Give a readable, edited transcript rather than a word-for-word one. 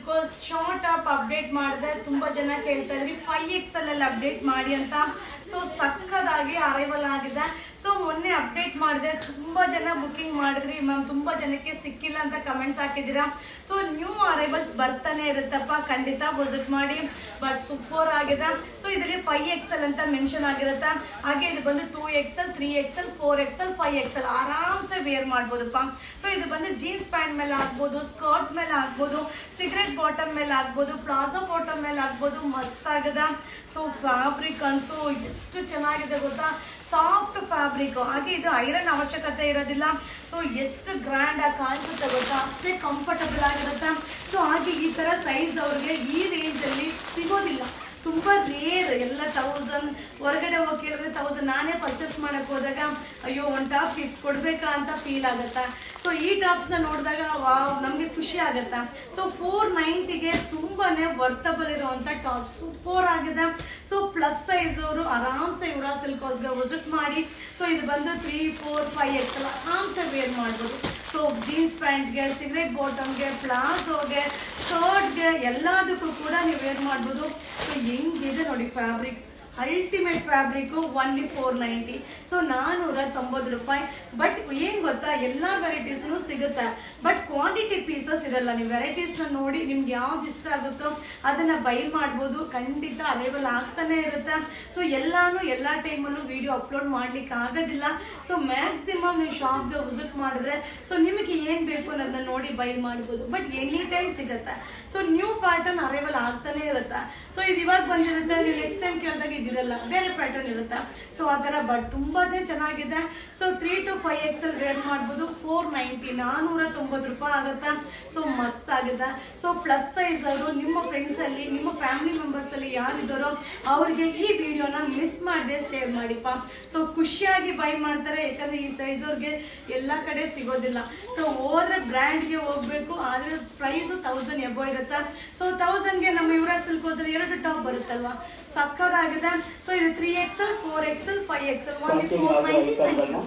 Because short up update ಮಾಡಿದ್ರೆ ತುಂಬಾ ಜನ ಕೇಳ್ತಾ ಇದ್ರಿ 5XL ಅಲ್ಲಿ ಅಪ್ಡೇಟ್ ಮಾಡಿ ಅಂತ. ಸೊ ಸಕ್ಕದಾಗಿ ಅರೈವಲ್ ಆಗಿದೆ. ಸೊ ಮೊನ್ನೆ ಅಪ್ಡೇಟ್ ಮಾಡಿದೆ, ತುಂಬಾ ಜನ ಬುಕಿಂಗ್ ಮಾಡಿದ್ರಿ ಮ್ಯಾಮ್, ತುಂಬಾ ಜನಕ್ಕೆ ಸಿಕ್ಕಿಲ್ಲ ಅಂತ ಕಮೆಂಟ್ಸ್ ಹಾಕಿದ್ದೀರಾ. ಸೊ ನ್ಯೂ ಅರೈವಲ್ಸ್ ಬರ್ತಾನೆ ಇರುತ್ತಪ್ಪ, ಖಂಡಿತ ವಿಸಿಟ್ ಮಾಡಿ. ಬಟ್ ಸೂಪರ್ ಆಗಿದೆ. ಸೊ ಇದರಲ್ಲಿ 5XL ಅಂತ ಮೆನ್ಷನ್ ಆಗಿರುತ್ತೆ. ಹಾಗೆ ಇದು ಬಂದು 2XL, 3XL, 4XL, 5XL ಆರಾಮ್ಸೆ ವೇರ್ ಮಾಡ್ಬೋದಪ್ಪ. ಸೊ ಇದು ಬಂದು ಜೀನ್ಸ್ ಪ್ಯಾಂಟ್ ಮೇಲೆ ಹಾಕ್ಬೋದು, ಸ್ಕರ್ಟ್ ಮೇಲೆ ಹಾಕ್ಬೋದು, ಸಿಗರೆಟ್ ಬಾಟಮ್ ಮೇಲೆ ಹಾಕ್ಬೋದು, ಪ್ಲಾಜೋ ಬಾಟಮ್ ಮೇಲೆ ಹಾಕ್ಬೋದು. ಮಸ್ತ್ ಆಗಿದೆ. ಸೊ ಫ್ಯಾಬ್ರಿಕ್ ಅಂತೂ ಎಷ್ಟು ಚೆನ್ನಾಗಿದೆ ಗೊತ್ತಾ, ಸಾಫ್ಟ್ ಫ್ಯಾಬ್ರಿಕ್. ಹಾಗೆ ಇದು ಐರನ್ ಅವಶ್ಯಕತೆ ಇರೋದಿಲ್ಲ. ಸೊ ಎಷ್ಟು ಗ್ರ್ಯಾಂಡ್ ಆಗಿ ಕಾಣಿಸುತ್ತೆ ಗೊತ್ತಾ, ಅಷ್ಟೇ ಕಂಫರ್ಟಬಲ್ ಆಗಿರುತ್ತೆ. ಸೊ ಹಾಗೆ ಈ ತರ ಸೈಜ್ ಅವ್ರಿಗೆ ಈ ರೇಂಜ್ ಅಲ್ಲಿ ಸಿಗೋದಿಲ್ಲ, ತುಂಬಾ ರೇರ್. ಎಲ್ಲ 1000 ಹೊರಗಡೆ ಹೋಗಿ ಕೇಳಿದ್ರೆ 1000. ನಾನೇ ಪರ್ಚೇಸ್ ಮಾಡಕ್ ಹೋದಾಗ ಅಯ್ಯೋ ಒಂದು ಟಾಪ್ ಇಷ್ಟು ಕೊಡ್ಬೇಕಾ ಅಂತ ಫೀಲ್ ಆಗುತ್ತಾ. ಸೊ ಈ ಟಾಪ್ಸ್ನ ನೋಡಿದಾಗ ವಾವ್ ನಮಗೆ ಖುಷಿ ಆಗುತ್ತಾ. ಸೊ 490ಗೆ ತುಂಬಾನೇ ವರ್ತಬಲ್ ಇರುವಂತ ಟಾಪ್, ಸೂಪರ್ ಆಗಿದೆ. ಸೊ ಪ್ಲಸ್ ಸೈಜ್ ಅವರು ಆರಾಮ್ಸೆ ಯುವರಾ ಸಿಲ್ಕ್ ಹೌಸ್ಗೆ ವಿಸಿಟ್ ಮಾಡಿ. ಸೊ ಇದು ಬಂದು 3, 4, 5XL ಆರಾಮ್ಸೆ ವೇರ್ ಮಾಡ್ಬೋದು. ಸೊ ಜೀನ್ಸ್ ಪ್ಯಾಂಟ್ಗೆ, ಸಿಗರೆಟ್ ಬಾಟಮ್ಗೆ, ಪ್ಲಾಜೋಗೆ, ಶರ್ಟ್ಗೆ ಎಲ್ಲದಕ್ಕೂ ಕೂಡ ನೀವು ವೇರ್ ಮಾಡ್ಬೋದು. ಸೊ ಹೆಂಗಿದೆ ನೋಡಿ fabric, ultimate fabric. Only 490. So 490 ರೂಪಾಯಿ. ಬಟ್ ಏನ್ ಗೊತ್ತಾ, ಎಲ್ಲಾ ವೆರೈಟೀಸ್ನು ಸಿಗುತ್ತೆ, ಬಟ್ ಕ್ವಾಂಟಿಟಿ ಪೀಸಸ್ ಇರಲ್ಲ. ನೀವು ವೆರೈಟೀಸ್ನ ನೋಡಿ ನಿಮ್ಗೆ ಯಾವ್ದು ಇಷ್ಟ ಆಗುತ್ತೋ ಅದನ್ನ ಬೈ ಮಾಡ್ಬೋದು. ಖಂಡಿತ ಅರೈವಲ್ ಆಗ್ತಾನೆ ಇರುತ್ತೆ. ಸೊ ಎಲ್ಲಾನು ಎಲ್ಲಾ ಟೈಮಲ್ಲೂ ವಿಡಿಯೋ ಅಪ್ಲೋಡ್ ಮಾಡ್ಲಿಕ್ಕೆ ಆಗೋದಿಲ್ಲ. ಸೊ ಮ್ಯಾಕ್ಸಿಮಮ್ ನೀವು ಶಾಪ್ಗೆ ವಿಸಿಟ್ ಮಾಡಿದ್ರೆ ಸೊ ನಿಮಗೆ ಏನ್ ಬೇಕು ಅನ್ನೋದನ್ನ ನೋಡಿ ಬೈ ಮಾಡ್ಬೋದು. ಬಟ್ ಎನಿ ಟೈಮ್ ಸಿಗುತ್ತೆ. ಸೊ ನ್ಯೂ ಪ್ಯಾಟರ್ನ್ ಅರೈವಲ್ ಆಗ್ತಾನೆ ಇರುತ್ತೆ. ಸೊ ಇದು ಇವಾಗ ಬಂದಿರುತ್ತೆ, ನೀವು ನೆಕ್ಸ್ಟ್ ಟೈಮ್ ಕೇಳಿದಾಗ ಇದಿರಲ್ಲ, ಬೇರೆ ಪ್ಯಾಟರ್ನ್ ಇರುತ್ತೆ. ಸೊ ಆ ಥರ ಬಟ್ ತುಂಬಾನೇ ಚೆನ್ನಾಗಿದೆ. ಸೊ 3 to 5XL ವೇರ್ ಮಾಡ್ಬೋದು. 490, 490 ರೂಪಾಯಿ ಆಗುತ್ತೆ. ಸೊ ಮಸ್ತ್ ಆಗಿದೆ. ಸೊ ಪ್ಲಸ್ ಸೈಜ್ ಅವರು ನಿಮ್ಮ ಫ್ರೆಂಡ್ಸ್ ಅಲ್ಲಿ, ನಿಮ್ಮ ಫ್ಯಾಮಿಲಿ ಮೆಂಬರ್ಸ್ ಅಲ್ಲಿ ಯಾರಿದ್ದಾರೋ ಅವ್ರಿಗೆ ಈ ವಿಡಿಯೋನ ಮಿಸ್ ಮಾಡದೆ ಶೇರ್ ಮಾಡಿಪ್ಪ. ಸೊ ಖುಷಿಯಾಗಿ ಬೈ ಮಾಡ್ತಾರೆ, ಯಾಕಂದ್ರೆ ಈ ಸೈಜ್ ಅವ್ರಿಗೆ ಎಲ್ಲ ಕಡೆ ಸಿಗೋದಿಲ್ಲ. ಸೊ ಹೋದ್ರೆ ಬ್ರ್ಯಾಂಡ್ಗೆ ಹೋಗ್ಬೇಕು, ಆದ್ರೆ ಪ್ರೈಸ್ 1000 ಎಬೋ ಇರುತ್ತೆ. ಸೊ 1000ಗೆ ನಮ್ಮ ಯುವರಾ ಸಿಲ್ಕ್ ಹೋದ್ರೆ 2 ಟಾಪ್ ಬರುತ್ತಲ್ವಾ, ಸಕ್ಕದಾಗಿದೆ. ಸೊ ಇದು 3XL, 4XL, 5XL. 490.